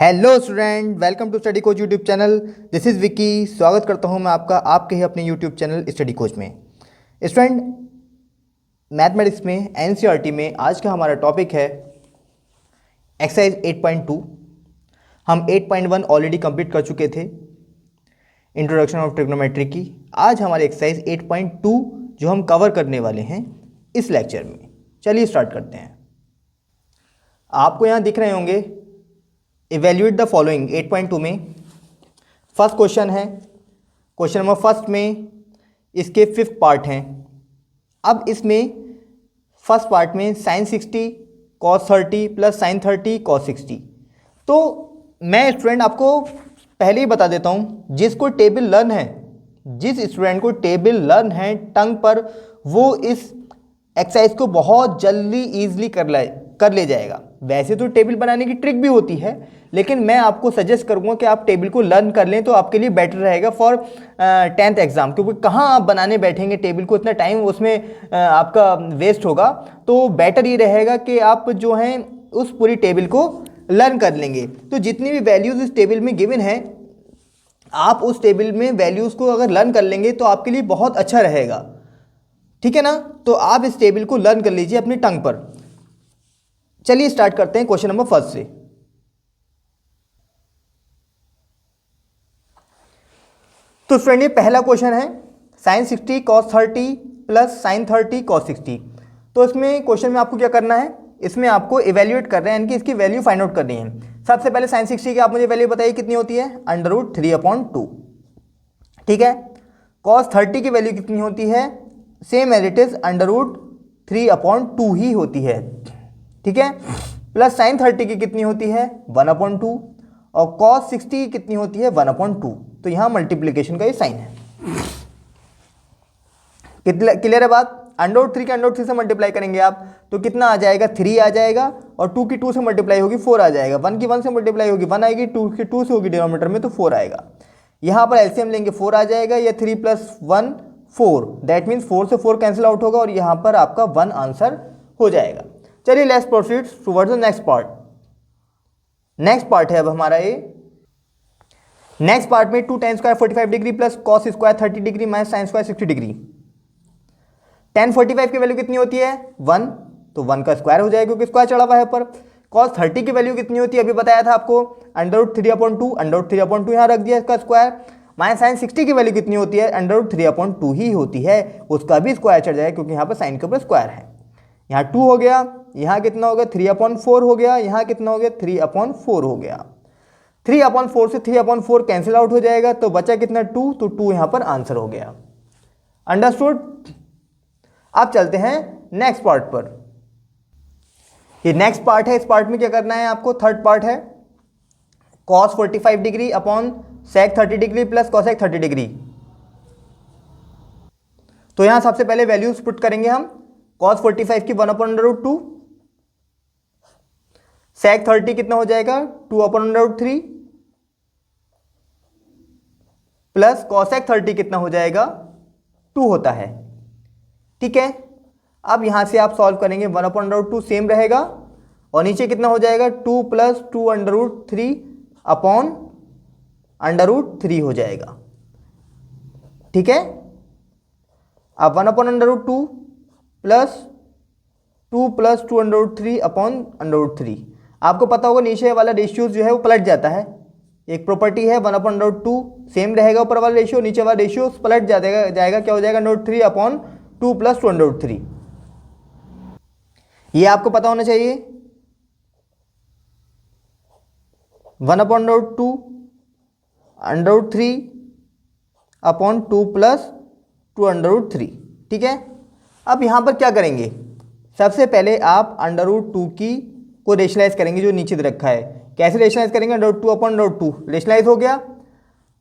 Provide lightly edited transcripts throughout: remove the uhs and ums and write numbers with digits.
Hello student, welcome to study coach YouTube channel. This is Vicky. स्वागत करता हूं मैं आपका आपके ही अपने यूट्यूब चैनल स्टडी कोच में। स्टूडेंट, मैथमेटिक्स में एनसीईआरटी में आज का हमारा टॉपिक है एक्सरसाइज 8.2। हम 8.1 ऑलरेडी कंप्लीट कर चुके थे, इंट्रोडक्शन ऑफ ट्रिग्नोमेट्री की। आज हमारी एक्सरसाइज 8.2 जो हम कवर करने वाले हैं इस लेक्चर में। चलिए स्टार्ट करते हैं। आपको यहाँ दिख रहे होंगे इवेल्यूएट द फॉलोइंग 8.2 में फर्स्ट क्वेश्चन है। क्वेश्चन नंबर फर्स्ट में इसके 5th पार्ट हैं। अब इसमें फर्स्ट पार्ट में sin 60 cos 30 plus sin 30 cos 60। तो मैं स्टूडेंट आपको पहले ही बता देता हूँ, जिसको टेबल लर्न है, जिस स्टूडेंट को टेबल लर्न है टंग पर, वो इस एक्सरसाइज को बहुत जल्दी ईजिली कर ले जाएगा। वैसे तो टेबल बनाने की ट्रिक भी होती है, लेकिन मैं आपको सजेस्ट करूंगा कि आप टेबल को लर्न कर लें तो आपके लिए बेटर रहेगा फॉर 10th एग्जाम। क्योंकि कहाँ आप बनाने बैठेंगे टेबल को, इतना टाइम उसमें आपका वेस्ट होगा। तो बेटर ये रहेगा कि आप जो हैं उस पूरी टेबल को लर्न कर लेंगे। तो जितनी भी वैल्यूज़ इस टेबल में गिवन है, आप उस टेबल में वैल्यूज़ को अगर लर्न कर लेंगे तो आपके लिए बहुत अच्छा रहेगा। ठीक है ना? तो आप इस टेबल को लर्न कर लीजिए अपनी टंग पर। चलिए स्टार्ट करते हैं क्वेश्चन नंबर फर्स्ट से। तो फ्रेंड, ये पहला क्वेश्चन है sin 60 cos 30 plus sin 30 cos 60। तो इसमें क्वेश्चन में आपको क्या करना है, इसमें आपको इवेल्यूएट करना है, यानी कि इसकी वैल्यू फाइंड आउट करनी है। सबसे पहले sin 60 की आप मुझे वैल्यू बताइए कितनी होती है, √3/2। ठीक है। cos 30 की वैल्यू कितनी होती है, सेम एज इट इज √3/2 ही होती है। ठीक है। प्लस sin 30 की कितनी होती है, 1/2, और cos 60 की कितनी होती है, 1/2। तो यहां मल्टीप्लीकेशन का ये साइन है। क्लियर है बात? √3 के √3 से मल्टीप्लाई करेंगे आप तो कितना आ जाएगा, 3 आ जाएगा, और 2 की 2 से मल्टीप्लाई होगी 4 आ जाएगा। 1 की 1 से मल्टीप्लाई होगी 1 आएगी, 2 की 2 से होगी डिनोमिनेटर में तो 4 आएगा। यहां पर एलसीएम लेंगे 4 आ जाएगा, या 3 + 1 4, दैट मीन्स 4 से 4 कैंसिल आउट होगा और यहां पर आपका 1 आंसर हो जाएगा। चलिए let's proceed towards the next part. Next part है अब हमारा ये। नेक्स्ट पार्ट में 2 tan square 45 degree plus cos square 30 degree minus sin square 60 degree. tan 45 की वैल्यू कितनी होती है, 1, तो 1 का स्क्वायर हो जाएगा क्योंकि स्क्वायर चढ़ा हुआ है ऊपर। cos 30 की वैल्यू कितनी होती है, अभी बताया था आपको, √3/2, √3/2 यहाँ रख दिया इसका स्क्वायर। माइनस sin 60 की वैल्यू कितनी होती है, √3/2 ही होती है, उसका भी स्क्वायर चढ़ जाएगा क्योंकि यहाँ पर साइन के ऊपर स्क्वायर है। यहाँ 2 हो गया, यहाँ कितना हो गया, 3/4 हो गया, यहाँ कितना हो गया, 3/4 हो गया। 3/4 से 3/4 कैंसिल आउट हो जाएगा, तो बचा कितना, 2, तो 2 यहाँ पर आंसर हो गया। अंडरस्टूड? अब चलते हैं नेक्स्ट पार्ट पर। ये नेक्स्ट पार्ट है, इस पार्ट में क्या करना है आपको, थर्ड पार्ट है, cos 45 degree upon sec 30 degree plus cosec 30 degree. तो यहां सबसे पहले वैल्यूज पुट करेंगे हम। cos 45 की 1/√2, sec 30 कितना हो जाएगा, 2/√3, प्लस cosec 30 कितना हो जाएगा, 2 होता है। ठीक है। अब यहां से आप सॉल्व करेंगे, 1/√2 सेम रहेगा, और नीचे कितना हो जाएगा, 2 + 2√3/√3 हो जाएगा। ठीक है। अब 1/√2 प्लस 2 + 2√3/√3। आपको पता होगा नीचे वाला रेशियो जो है वो पलट जाता है। एक प्रॉपर्टी है, 1/√2 सेम रहेगा ऊपर वाला रेशियो, नीचे वाला रेशियो पलट जाएगा। क्या हो जाएगा, √3/2 + 2√3। ये आपको पता होना चाहिए। 1/√2 √3/2 + 2√3। ठीक है। अब यहां पर क्या करेंगे, सबसे पहले आप √2 की को रेशनलाइज करेंगे, जो नीचे दे रखा है। कैसे रेशनलाइज करेंगे, √2/√2 रेशनलाइज हो गया।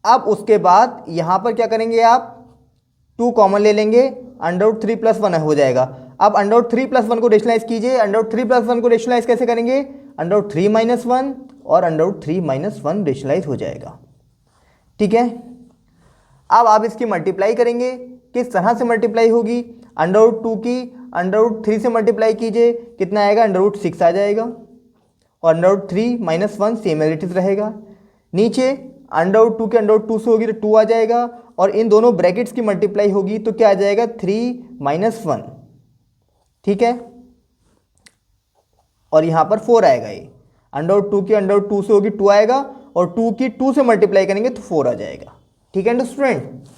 अब उसके बाद यहां पर क्या करेंगे, आप 2 कॉमन ले लेंगे, √3 + 1 हो जाएगा। अब √3 + 1 को रेशनलाइज कीजिए। √3 + 1 को रेशनलाइज कैसे करेंगे, √3 - 1 और √3 - 1 रेशनलाइज हो जाएगा। ठीक है। अब आप इसकी मल्टीप्लाई करेंगे, किस तरह से मल्टीप्लाई होगी, √2 की √3 से मल्टीप्लाई कीजिए, कितना आएगा, √6 आ जाएगा, और under root 3 minus 1 same as it is रहेगा। नीचे अंडर रूट 2 के अंडर रूट 2 से होगी तो 2 आ जाएगा, और इन दोनों ब्रैकेट्स की मल्टीप्लाई होगी तो क्या आ जाएगा 3 माइनस 1, ठीक है। और यहाँ पर 4 आएगा, ये अंडर रूट 2 की अंडर रूट 2 से होगी 2 आएगा, और 2 की 2 से मल्टीप्लाई करेंगे तो 4 आ जाएगा, ठीक है स्टूडेंट।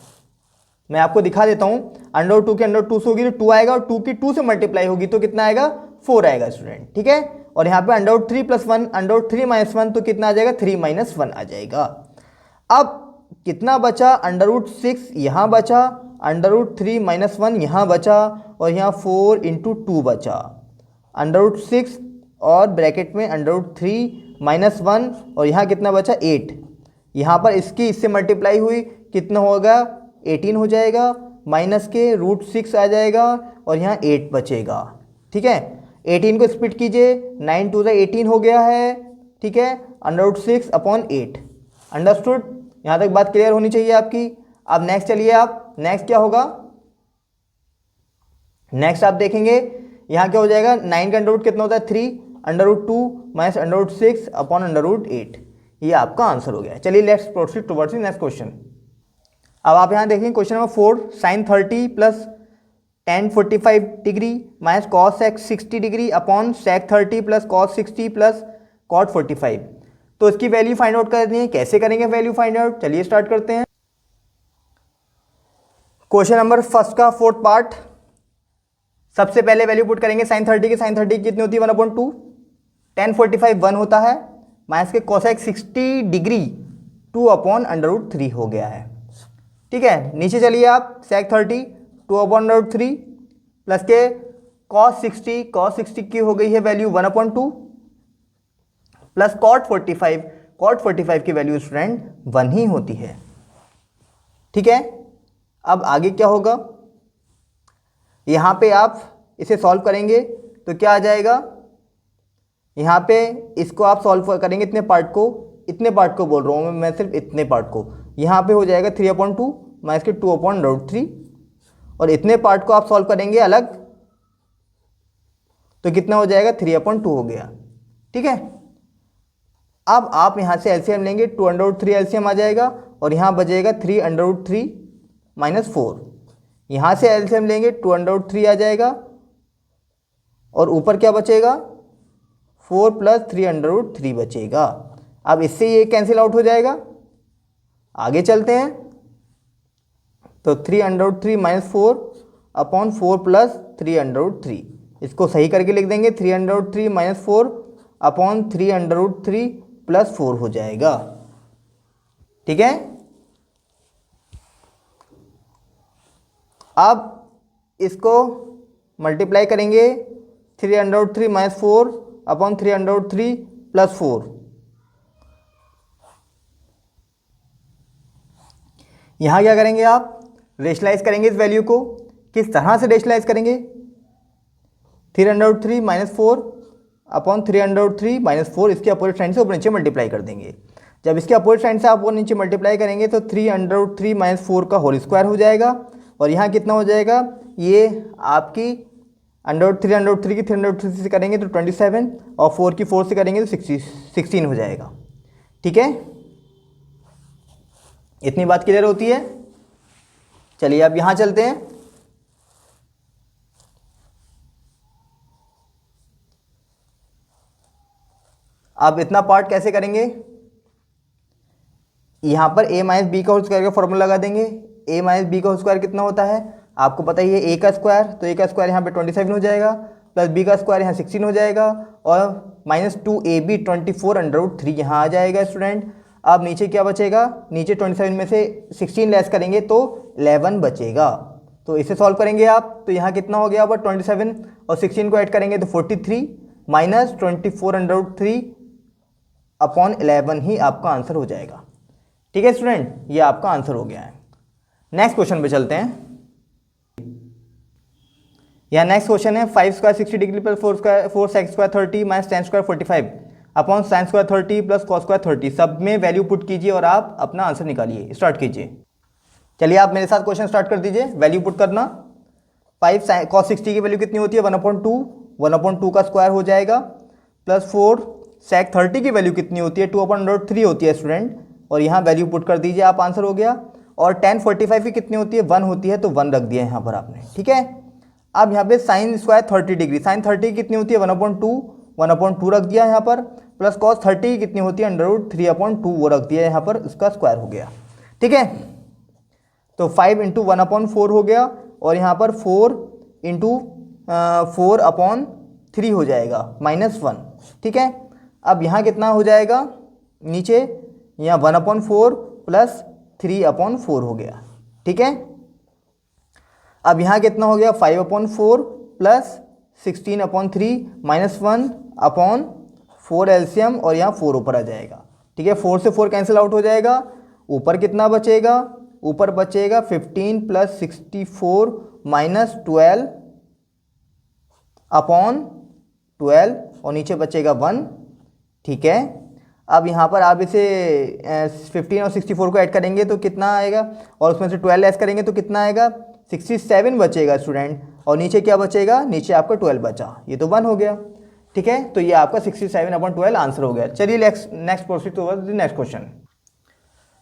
मैं आपको दिखा देता हूँ, अंडर रूट 2 के अंडर रूट 2 से होगी तो 2 आएगा, और 2 की 2 से मल्टीप्लाई होगी तो कितना आएगा 4 आएगा स्टूडेंट, ठीक है। और यहाँ पे under root 3 plus 1 under root 3 minus 1 तो कितना आ जाएगा 3 माइनस 1 आ जाएगा। अब कितना बचा, अंडर रूट 6 यहाँ बचा, अंडर रूट 3 माइनस 1 यहाँ बचा, और यहाँ 4 इंटू 2 बचा, अंडर रूट 6 और ब्रैकेट में अंडर रूट 3 माइनस 1, और यहाँ कितना बचा 8। यहाँ पर इसकी इससे मल्टीप्लाई हुई कितना होगा 18 हो जाएगा, माइनस के √6 आ जाएगा, और यहाँ 8 बचेगा, ठीक है। 18 को स्प्लिट कीजिए, 9 2 18 हो गया है, ठीक है, अंडर रूट 6 अपॉन 8। अंडरस्टूड, यहाँ तक बात क्लियर होनी चाहिए आपकी। अब नेक्स्ट चलिए आप, नेक्स्ट क्या होगा, नेक्स्ट आप देखेंगे यहाँ क्या हो जाएगा, 9 का अंडर रूट कितना होता है 3, under root 2 minus under root 6 upon under root 8, ये आपका आंसर हो गया। चलिए let's proceed towards next question. अब आप यहाँ देखेंगे question number 4, sine 30 plus tan 45 degree minus cos 60 degree upon sec 30 plus cos 60 plus cot 45। तो इसकी वैल्यू फाइंड आउट करनी है, कैसे करेंगे वैल्यू फाइंड आउट, चलिए स्टार्ट करते हैं। क्वेश्चन नंबर फर्स्ट का फोर्थ पार्ट, सबसे पहले वैल्यू पुट करेंगे साइन 30 की। साइन 30 कितनी होती है 1/2, tan 45 1 होता है, माइनस के cosec 60 डिग्री 2/√3 हो गया है, ठीक है। नीचे चलिए आप, sec 30 2/√3 प्लस के cos 60 की हो गई है वैल्यू 1/2 प्लस cot 45 की वैल्यू स्टूडेंट 1 ही होती है, ठीक है। अब आगे क्या होगा, यहाँ पे आप इसे सॉल्व करेंगे तो क्या आ जाएगा, यहाँ पे इसको आप सॉल्व करेंगे इतने पार्ट को बोल रहा हूँ मैं सिर्फ इतने पार्ट को। यहाँ पे हो जाएगा 3/2 माइनस के 2/√3, और इतने पार्ट को आप सॉल्व करेंगे अलग तो कितना हो जाएगा 3/2 हो गया, ठीक है। अब आप यहाँ से एलसीएम लेंगे, 2√3 एलसीएम आ जाएगा, और यहाँ बचेगा 3√3 माइनस 4। यहाँ से एलसीएम लेंगे 2√3 आ जाएगा, और ऊपर क्या बचेगा 4 प्लस 3√3 बचेगा। अब इससे ये कैंसिल आउट हो जाएगा। आगे चलते हैं, तो 3√3 माइनस 4 अपॉन 4 प्लस 3√3, इसको सही करके लिख देंगे, 3√3 माइनस 4 अपॉन 3√3 प्लस 4 हो जाएगा, ठीक है। अब इसको मल्टीप्लाई करेंगे, 3√3 माइनस 4 अपॉन 3√3 प्लस 4, यहाँ क्या करेंगे आप, रेशनलाइज करेंगे इस वैल्यू को। किस तरह से रेशनलाइज करेंगे, 3√3 माइनस 4 अपॉन 3√3 माइनस 4, इसके अपोजिट साइड से ऊपर नीचे मल्टीप्लाई कर देंगे। जब इसके अपोजिट साइड से आप ऊपर नीचे मल्टीप्लाई करेंगे तो 3√3 माइनस 4 का होल स्क्वायर हो जाएगा, और यहाँ कितना हो जाएगा, ये आपकी अंडर रूट 3 की 3√3 से करेंगे तो 27, और 4 की 4 से करेंगे तो 16 हो जाएगा, ठीक है। इतनी बात क्लियर होती है। चलिए अब यहाँ चलते हैं, अब इतना पार्ट कैसे करेंगे, यहाँ पर a माइनस बी का होल स्क्वायर का फॉर्मूला लगा देंगे। a माइनस बी का होल स्क्वायर कितना होता है, आपको पता ही है, a का स्क्वायर, तो a का स्क्वायर यहाँ पे 27 हो जाएगा, प्लस b का स्क्वायर यहाँ 16 हो जाएगा, और माइनस 2ab 24√3 यहाँ आ जाएगा स्टूडेंट। अब नीचे क्या बचेगा, नीचे 27 में से 16 लेस करेंगे तो 11 बचेगा, तो इसे सॉल्व करेंगे आप, तो यहाँ कितना हो गया, 27 और 16 को ऐड करेंगे तो 43 माइनस 24√3 अपॉन 11 ही आपका आंसर हो जाएगा, ठीक है स्टूडेंट, ये आपका आंसर हो गया है। नेक्स्ट क्वेश्चन पे चलते हैं। यहाँ नेक्स्ट क्वेश्चन है 5 square 60 degree plus 4 sec square 30 minus ten square 45 upon sine square 30 plus cos square 30, सब में वैल्यू पुट कीजिए और आप अपना आंसर निकालिए, स्टार्ट कीजिए। चलिए आप मेरे साथ क्वेश्चन स्टार्ट कर दीजिए, वैल्यू पुट करना। 5 cos 60 की वैल्यू कितनी होती है 1/2 का स्क्वायर हो जाएगा, प्लस 4 सेक 30 की वैल्यू कितनी होती है, 2/3 होती है स्टूडेंट, और यहाँ वैल्यू पुट कर दीजिए आप, आंसर हो गया। और tan 45 की कितनी होती है, 1 होती है, तो 1 रख दिया यहाँ पर आपने, ठीक है। अब यहाँ पे साइन स्क्वायर 30 डिग्री, साइन 30 की कितनी होती है 1/2 रख दिया यहाँ पर, प्लस कॉस 30 की कितनी होती है √3/2 वो रख दिया यहाँ पर, इसका स्क्वायर हो गया, ठीक है। तो 5 × 1/4 हो गया, और यहाँ पर 4 × 4/3 हो जाएगा -1, ठीक है। अब यहाँ कितना हो जाएगा नीचे, यहाँ 1/4 प्लस 3/4 हो गया, ठीक है। अब यहाँ कितना हो गया 5/4 प्लस 16/3 -1/4 एलसीएम, और यहाँ 4 ऊपर आ जाएगा, ठीक है। 4 से 4 कैंसिल आउट हो जाएगा, ऊपर कितना बचेगा, ऊपर बचेगा 15 + 64 -12/12 और नीचे बचेगा 1, ठीक है। अब यहाँ पर आप इसे 15 और 64 को ऐड करेंगे तो कितना आएगा, और उसमें से 12 लेस करेंगे तो कितना आएगा, 67 बचेगा स्टूडेंट, और नीचे क्या बचेगा, नीचे आपका 12 बचा, ये तो 1 हो गया, ठीक है। तो ये आपका 67/12 आंसर हो गया। चलिए next proceed towards the next question.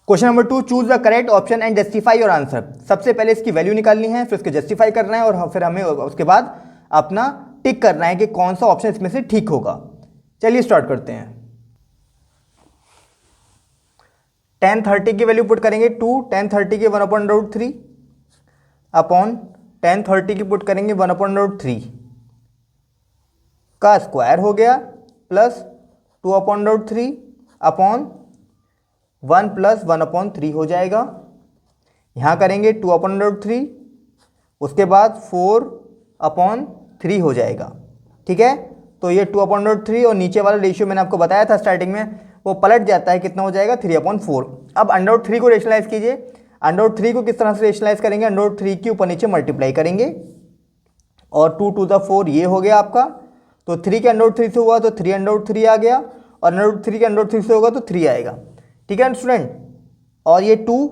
Question number 2, choose the correct option and justify your answer. सबसे पहले इसकी वैल्यू निकालनी है, फिर उसके जस्टिफाई करना है, और फिर हमें उसके बाद अपना टिक करना है कि कौन सा ऑप्शन इसमें से ठीक होगा। चलिए स्टार्ट करते हैं। tan 30 की वैल्यू पुट करेंगे 2, tan 30 की 1/√3 अपॉन tan 30 की पुट करेंगे 1/√3 का स्क्वायर हो गया, प्लस 2/√3 अपॉन 1 + 1/3 हो जाएगा। यहाँ करेंगे 2/√3, उसके बाद 4/3 हो जाएगा, ठीक है। तो ये 2/√3 और नीचे वाला रेशियो मैंने आपको बताया था स्टार्टिंग में, वो पलट जाता है, कितना हो जाएगा 3/4। अब √3 को रेशनलाइज कीजिए। √3 को किस तरह से रेशनलाइज करेंगे, √3 के ऊपर नीचे मल्टीप्लाई करेंगे, और 2 × 4 ये हो गया आपका, तो 3 के √3 से हुआ तो 3/3 आ गया, और √3 के √3 से होगा तो 3 आएगा, ठीक है स्टूडेंट। और ये 2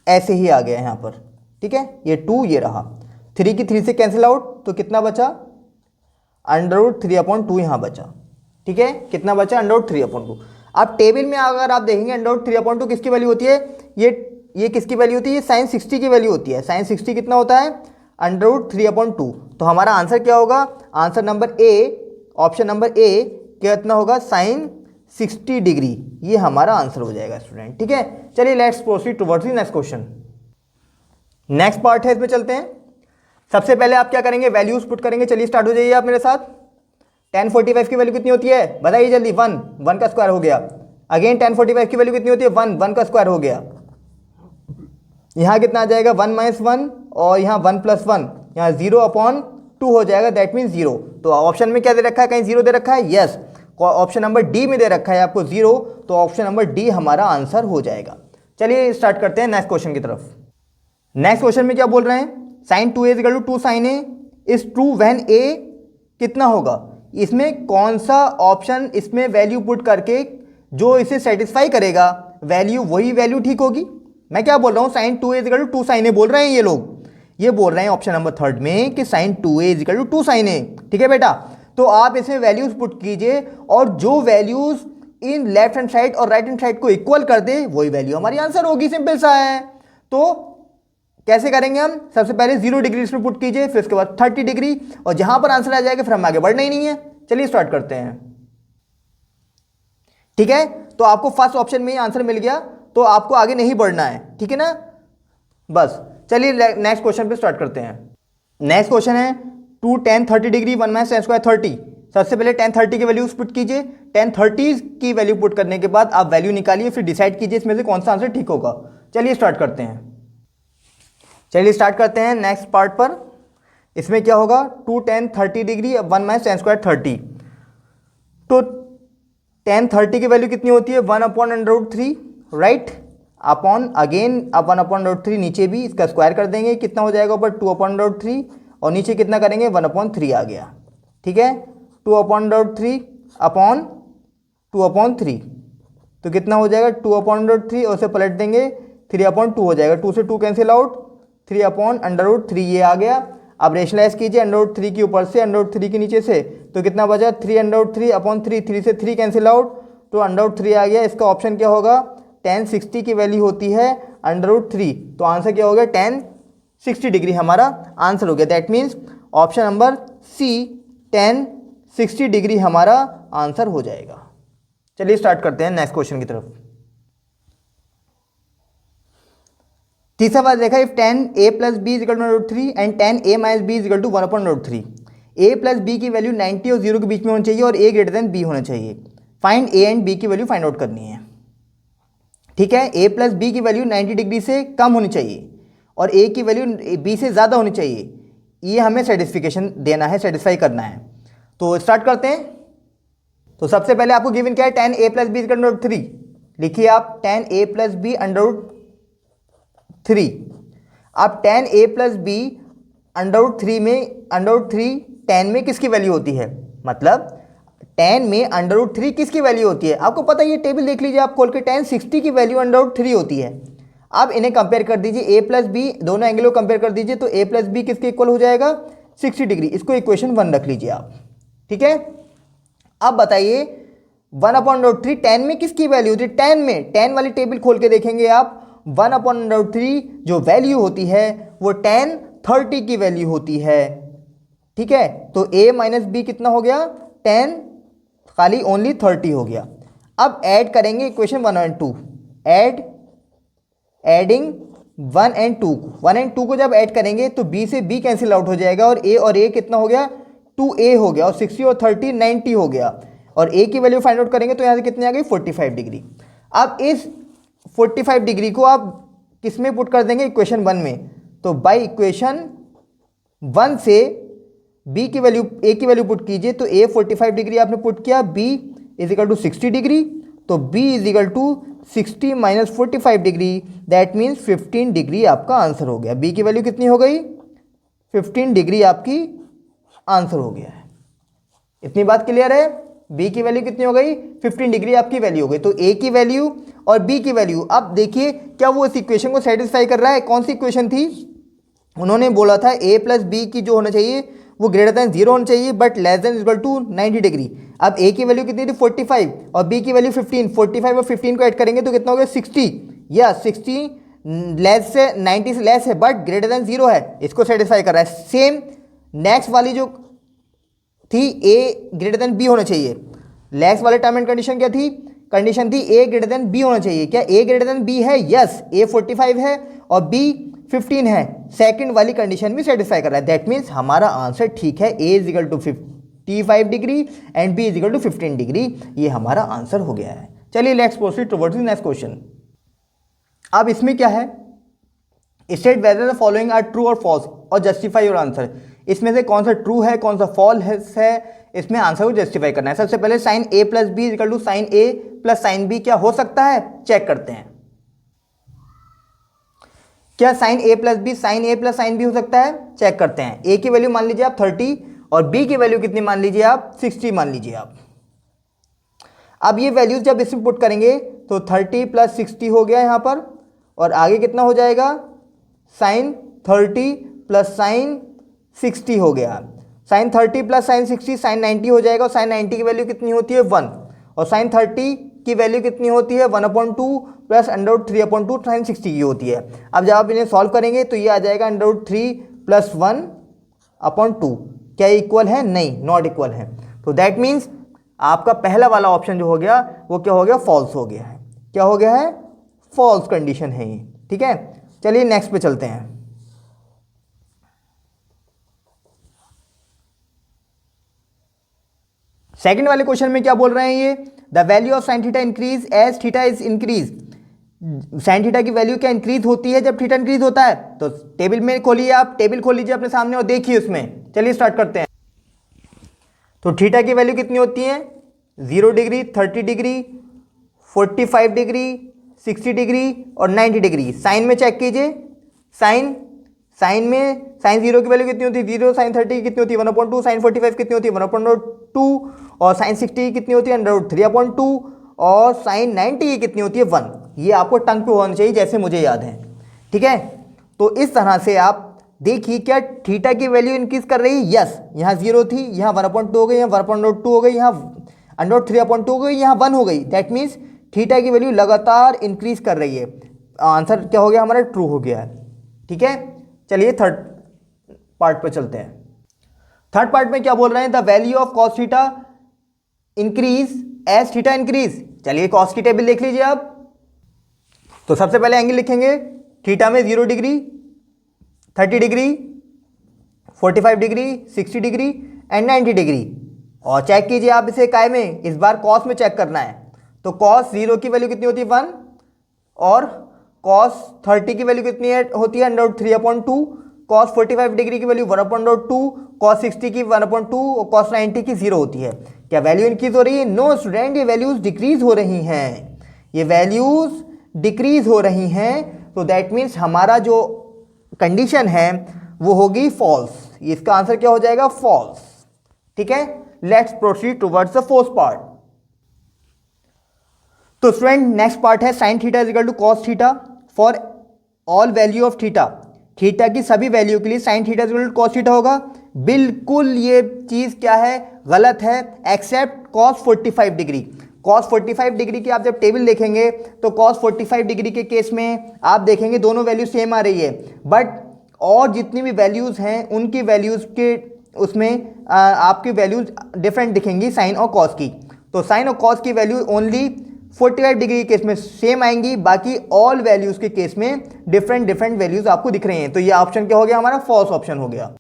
ऐसे ही आ गया यहाँ पर, ठीक है, ये 2 ये रहा, 3 की 3 से कैंसिल आउट, तो कितना बचा √3/2 यहाँ बचा, ठीक है। कितना बचा √3/2। अब टेबल में अगर आप देखेंगे √3/2 किसकी वैल्यू होती है, ये किसकी वैल्यू होती है, ये sin 60 की वैल्यू होती है। sin 60 कितना होता है √3/2। तो हमारा आंसर क्या होगा, answer number A, option number A कितना होगा sin 60 डिग्री, ये हमारा आंसर हो जाएगा स्टूडेंट, ठीक है। चलिए let's proceed towards the next question. Next part है, इसमें चलते हैं। सबसे पहले आप क्या करेंगे, वैल्यूज पुट करेंगे। चलिए स्टार्ट हो जाइए आप मेरे साथ। tan 45 की वैल्यू कितनी होती है बताइए जल्दी, 1 का स्क्वायर हो गया। अगेन tan 45 की वैल्यू कितनी होती है 1 का स्क्वायर हो गया। यहाँ कितना आ जाएगा 1 - 1, और यहाँ 1 + 1, यहाँ 0/2 हो जाएगा, दैट मीन्स 0। तो ऑप्शन में क्या दे रखा है, कहीं 0 दे रखा है, यस। ऑप्शन नंबर डी में दे रखा है आपको 0, तो ऑप्शन नंबर डी हमारा आंसर हो जाएगा। चलिए स्टार्ट करते हैं नेक्स्ट क्वेश्चन की तरफ। नेक्स्ट क्वेश्चन में क्या बोल रहे हैं, sin 2a = 2 sin a is true when a कितना होगा। इसमें कौन सा ऑप्शन इसमें वैल्यू पुट करके जो इसे सेटिस्फाई करेगा, वैल्यू वही वैल्यू ठीक होगी। मैं क्या बोल रहा हूँ, sin 2a = 2 sin a बोल रहे हैं ये लोग, ये बोल रहे हैं ऑप्शन नंबर 3 में कि sin 2a = 2 sin a, ठीक है बेटा। तो आप इसमें वैल्यूज पुट कीजिए, और जो values in left hand side और राइट हैंड साइड को इक्वल कर दे वही वैल्यू हमारी आंसर होगी, सिंपल सा है। तो कैसे करेंगे हम, सबसे पहले 0 डिग्री इसमें पुट कीजिए, फिर उसके बाद 30 डिग्री, और जहां पर आंसर आ जाएगा फिर हम आगे बढ़ना ही नहीं है। चलिए स्टार्ट करते हैं, ठीक है। तो आपको फर्स्ट ऑप्शन में ही आंसर मिल गया, तो आपको आगे नहीं बढ़ना है, ठीक है ना, बस। चलिए नेक्स्ट क्वेश्चन पे स्टार्ट करते हैं। नेक्स्ट क्वेश्चन है 2 tan 30 डिग्री 1 - tan² 30। सबसे पहले tan 30 की वैल्यूज पुट कीजिए। tan 30 की वैल्यू पुट करने के बाद आप वैल्यू निकालिए, फिर डिसाइड कीजिए इसमें से कौन सा आंसर ठीक होगा। चलिए स्टार्ट करते हैं। चलिए स्टार्ट करते हैं नेक्स्ट पार्ट पर। इसमें क्या होगा 2 tan 30 डिग्री 1 - tan² 30। तो tan 30 की वैल्यू कितनी होती है 1/√3, राइट, अपॉन अगेन 1/√3, नीचे भी इसका स्क्वायर कर देंगे, कितना हो जाएगा ऊपर 2/√3, और नीचे कितना करेंगे 1/3 आ गया, ठीक है। 2/√3 अपॉन 2/3, तो कितना हो जाएगा 2/√3, और उसे पलट देंगे 3/2 हो जाएगा, 2 से 2 कैंसिल आउट, 3/√3 ये आ गया। अब रेशनलाइज कीजिए √3 के ऊपर से √3 के नीचे से, तो कितना बचा 3√3 अपॉन 3, 3 से 3 कैंसिल आउट, तो √3 आ गया। इसका ऑप्शन क्या होगा, tan 60 की वैल्यू होती है √3, तो आंसर क्या हो गया tan 60 डिग्री हमारा आंसर हो गया। That means option number C tan 60 degree हमारा आंसर हो जाएगा। चलिए स्टार्ट करते हैं नेक्स्ट क्वेश्चन की तरफ। तीसरा बात देखा, if tan a plus b is equal to √3 and tan a minus b is equal to 1/√3, a plus b की वैल्यू 90 और 0 के बीच में होनी चाहिए और a ग्रेटर देन b होना चाहिए। फाइंड a एंड b की वैल्यू फाइंड आउट करनी है। ठीक है, a प्लस बी की वैल्यू 90 डिग्री से कम होनी चाहिए और a की वैल्यू b से ज़्यादा होनी चाहिए। ये हमें सेटिस्फिकेशन देना है, सेटिस्फाई करना है। तो स्टार्ट करते हैं। तो सबसे पहले आपको गिवन क्या है, tan a plus b is equal to √3। लिखिए आप tan a प्लस बी √3। अब tan a प्लस बी √3 में √3 tan में किसकी वैल्यू होती है, मतलब tan में √3 किसकी वैल्यू होती है, आपको पता है। ये टेबल देख लीजिए आप खोल के, tan 60 की वैल्यू √3 होती है। अब इन्हें कंपेयर कर दीजिए, a प्लस बी, दोनों एंगल को कंपेयर कर दीजिए, तो a प्लस बी किसके इक्वल हो जाएगा 60 डिग्री। इसको इक्वेशन 1 रख लीजिए आप। ठीक है, अब बताइए 1/√3 tan में किसकी वैल्यू होती है, tan में, tan वाली टेबल खोल के देखेंगे आप, 1/√3 जो वैल्यू होती है वो tan 30 की वैल्यू होती है। ठीक है, तो a माइनस बी कितना हो गया, tan खाली ओनली 30 हो गया। अब ऐड करेंगे इक्वेशन 1 और 2, एडिंग 1 एंड 2 को जब ऐड करेंगे तो b से b कैंसिल आउट हो जाएगा और a कितना हो गया 2a हो गया और 60 और 30 90 हो गया और a की वैल्यू फाइंड आउट करेंगे तो यहाँ से कितनी आ गई 45 डिग्री। अब इस 45 डिग्री को आप किस में पुट कर देंगे, इक्वेशन 1 में। तो बाय इक्वेशन 1 से b की वैल्यू, a की वैल्यू पुट कीजिए, तो a 45 डिग्री आपने पुट किया, b इजिकल टू 60 डिग्री, तो b is equal to 60 minus 45 degree, that means 15 degree आपका आंसर हो गया। b की वैल्यू कितनी हो गई 15 डिग्री आपकी आंसर हो गया है। इतनी बात क्लियर है, b की वैल्यू कितनी हो गई 15 डिग्री आपकी वैल्यू हो गई। तो a की वैल्यू और b की वैल्यू, अब देखिए क्या वो इस इक्वेशन को सेटिस्फाई कर रहा है। कौन सी इक्वेशन थी, उन्होंने बोला था a प्लस बी की जो होना चाहिए वो ग्रेटर देन 0 होना चाहिए but less than equal to 90 degree. अब a की वैल्यू कितनी थी 45 और b की वैल्यू 15, 45 और 15 को ऐड करेंगे तो कितना हो गया 60, या 60 लेस से 90 से लेस है बट ग्रेटर देन 0 है, इसको सेटिस्फाई कर रहा है। सेम नेक्स्ट वाली जो थी a ग्रेटर देन b होना चाहिए, नेक्स्ट वाले टर्म एंड कंडीशन क्या थी, कंडीशन थी a ग्रेटर देन b होना चाहिए। क्या a ग्रेटर देन b है, यस, a 45 है और b 15 है, सेकंड वाली कंडीशन भी सेटिस्फाई कर रहा है। दैट मीन्स हमारा आंसर ठीक है, a is equal to 55 degree and b is equal to 15 degree, ये हमारा आंसर हो गया है। चलिए let's proceed towards the next question. अब इसमें क्या है, state whether the following are true और फॉल्स और जस्टिफाई योर आंसर। इसमें से कौन सा ट्रू है कौन सा फॉल्स है, इसमें आंसर को जस्टिफाई करना है। सबसे पहले sine a plus b equal to sine a plus sine b क्या हो सकता है, चेक करते हैं। क्या sine a plus b sine a plus sine b हो सकता है, चेक करते हैं। a की वैल्यू मान लीजिए आप 30 और b की वैल्यू कितनी मान लीजिए आप 60 मान लीजिए आप। अब ये वैल्यूज जब इसमें पुट करेंगे तो 30 प्लस 60 हो गया यहाँ पर और आगे कितना हो जाएगा साइन 30 प्लस साइन 60 हो गया। साइन 30 प्लस साइन 60 साइन 90 हो जाएगा और साइन 90 की वैल्यू कितनी होती है 1 और साइन 30 की वैल्यू कितनी होती है 1/2 प्लस √3/2 साइन 60 की होती है। अब जब आप इन्हें सॉल्व करेंगे तो ये आ जाएगा √3 प्लस 1/2। क्या इक्वल है, नहीं, नॉट इक्वल है। तो दैट मीन्स आपका पहला वाला ऑप्शन जो हो गया वो क्या हो गया, फॉल्स हो गया है। क्या हो गया है, फॉल्स कंडीशन है ये। ठीक है, चलिए नेक्स्ट पे चलते हैं। सेकंड वाले क्वेश्चन में क्या बोल रहे हैं ये, the value of sine theta increase as theta is increase. Sine theta की वैल्यू क्या इंक्रीज होती है जब थीटा इंक्रीज होता है। तो टेबल में खोलिए आप, टेबल खोल लीजिए अपने सामने और देखिए उसमें। चलिए स्टार्ट करते हैं। तो थीटा की वैल्यू कितनी होती है 0 डिग्री, 30 डिग्री, 45 डिग्री, 60 डिग्री और 90 डिग्री। साइन में चेक कीजिए, साइन में साइन 0 की वैल्यू कितनी होती है 0, साइन 30 की कितनी होती है 1/2, साइन 45 कितनी होती है 1/2 और साइन 60 कितनी होती है √3/2 और साइन 90 की कितनी होती है 1। ये आपको टंग पे होना चाहिए जैसे मुझे याद है। ठीक है, तो इस तरह से आप देखिए क्या थीटा की वैल्यू इंक्रीज कर रही है? यस, यहाँ 0 थी, यहाँ 1/2 हो गई, यहाँ 1/2 हो गई, यहाँ √3/2 हो गई, यहाँ 1 हो गई। दैट मीन्स थीटा की वैल्यू लगातार इंक्रीज कर रही है। आंसर क्या हो गया हमारा? ट्रू हो गया है। ठीक है, चलिए थर्ड पार्ट पे चलते हैं। थर्ड पार्ट में क्या बोल रहे हैं? The value of cos theta increase as theta increase. चलिए कॉस की टेबल देख लीजिए आप। तो सबसे पहले एंगल लिखेंगे, थीटा में 0 degree, 30 degree, 45 degree, 60 degree and 90 degree. और चेक कीजिए आप इसे काय में, इस बार कॉस में चेक करना है। तो कॉस 0 की वैल्यू कितनी होती है? 1। और कॉस 30 की वैल्यू कितनी होती है? √3/2। कॉस 45 डिग्री की वैल्यू 1/2, कॉस 60 की 1/2 और कॉस 90 की 0 होती है। क्या वैल्यू इंक्रीज हो रही है? नो स्टूडेंट, ये वैल्यूज डिक्रीज हो रही हैं। ये वैल्यूज डिक्रीज हो रही हैं। तो दैट मीन्स हमारा जो कंडीशन है वो होगी फॉल्स। इसका आंसर क्या हो जाएगा? फॉल्स। ठीक है, let's proceed towards the fourth part. तो स्टूडेंट नेक्स्ट पार्ट है sine theta is equal to cos theta for all value of theta. Theta की सभी वैल्यू के लिए sine theta is equal to cos theta होगा। बिल्कुल ये चीज क्या है? गलत है, except cos 45 degree. Cos 45 degree की आप जब टेबल देखेंगे तो कॉस 45 डिग्री के केस में आप देखेंगे दोनों वैल्यू सेम आ रही है, बट और जितनी भी वैल्यूज हैं उनकी वैल्यूज के उसमें आपकी वैल्यूज डिफरेंट दिखेंगी साइन और कॉस की। तो साइन और कॉस की वैल्यू ओनली 45 डिग्री के केस में सेम आएंगी, बाकी ऑल वैल्यूज के केस में डिफरेंट वैल्यूज आपको दिख रही हैं। तो ये ऑप्शन क्या हो गया हमारा? फॉल्स ऑप्शन हो गया।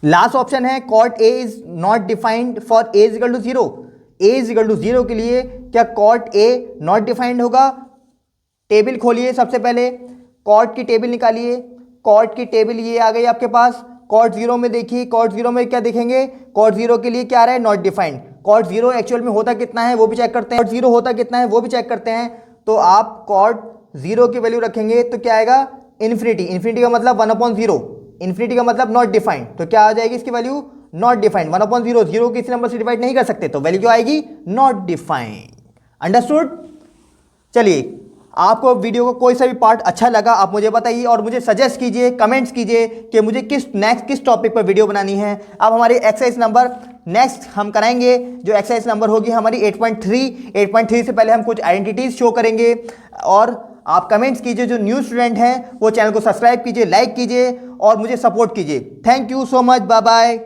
लास्ट ऑप्शन है cot a is not defined for a is equal to 0। A is equal to 0 के लिए क्या कॉट ए नॉट डिफाइंड होगा? टेबल खोलिए, सबसे पहले कॉट की टेबल निकालिए। कॉट की टेबल ये आ गई आपके पास। कॉट 0 में देखिए, कॉट 0 में क्या देखेंगे? कॉट 0 के लिए क्या आ रहा है? Not defined. कॉट 0 एक्चुअल में होता कितना है वो भी चेक करते हैं। कॉट 0 होता कितना है वो भी चेक करते हैं। तो आप कॉट 0 की वैल्यू रखेंगे तो क्या आएगा? इन्फिनिटी। इन्फिनिटी का मतलब 1/0। इन्फिनिटी का मतलब नॉट डिफाइंड। तो क्या आ जाएगी इसकी वैल्यू? Not defined. 1/0, 0 किसी नंबर से डिवाइड नहीं कर सकते, तो वैल्यू क्या आएगी? Not defined. अंडरस्टूड? चलिए, आपको वीडियो का कोई सा भी पार्ट अच्छा लगा आप मुझे बताइए और मुझे सजेस्ट कीजिए, कमेंट्स कीजिए कि मुझे किस टॉपिक पर वीडियो बनानी है। अब हमारी एक्सरसाइज नंबर नेक्स्ट हम कराएंगे, जो एक्सरसाइज नंबर होगी हमारी 8.3 से पहले हम कुछ आइडेंटिटीज शो करेंगे। और आप कमेंट्स कीजिए, जो न्यू स्टूडेंट हैं वो चैनल को सब्सक्राइब कीजिए, लाइक कीजिए और मुझे सपोर्ट कीजिए। Thank you so much, bye bye.